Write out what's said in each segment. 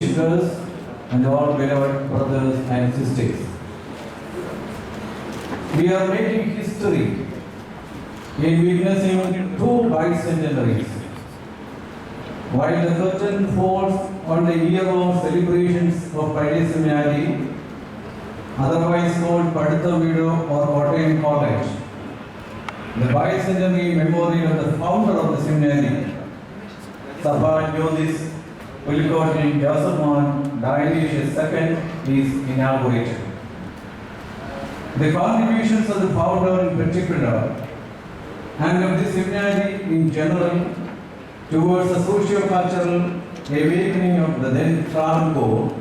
Sisters and all beloved brothers and sisters. We are making history in witnessing two bicentenaries. While the curtain falls on the year of celebrations of Paddy Seminary, otherwise called Paditha Widow or Kottayam College, the bicentenary memorial of the founder of the seminary, Sabha Jyotis Pulikottil Joseph Dionysius II, is inaugurated. The contributions of the founder in particular and of the seminary in general towards the socio-cultural awakening of the then Travancore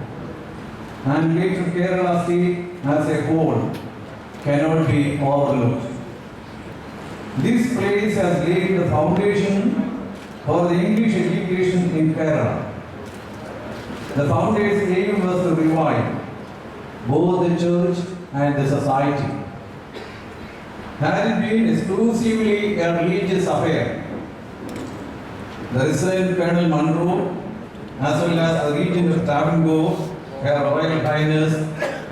and later Kerala state as a whole cannot be overlooked. This place has laid the foundation for the English education in Kerala. The founder's aim was to revive both the church and the society. Had it been exclusively a religious affair, the resident Colonel Munro, as well as the regent of Travancore, Her Royal Highness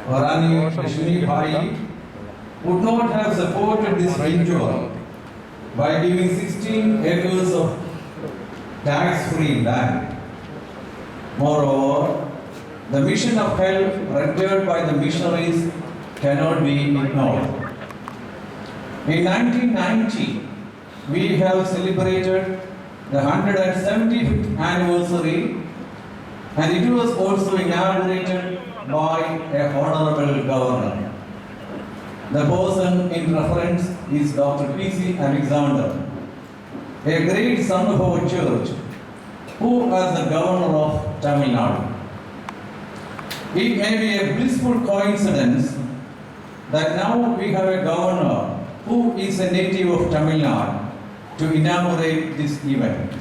Rani Lakshmi Bai, would not have supported this venture by giving 16 acres of tax-free land. Moreover, the mission of help rendered by the missionaries cannot be ignored. In 1990, we have celebrated the 175th anniversary, and it was also inaugurated by a honorable governor. The person in reference is Dr. P.C. Alexander, a great son of our church, who was the governor of Tamil Nadu. It may be a blissful coincidence that now we have a governor who is a native of Tamil Nadu to inaugurate this event.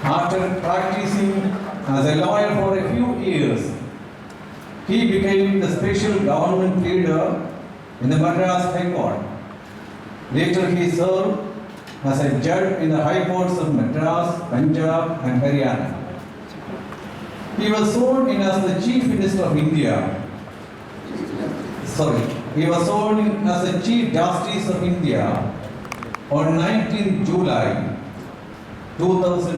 After practicing as a lawyer for a few years, he became the special government leader in the Madras High Court. Later he served as a judge in the High Courts of Madras, Punjab and Haryana. He was sworn in as the Chief Minister of India. He was sworn in as the Chief Justice of India on 19 July 2000.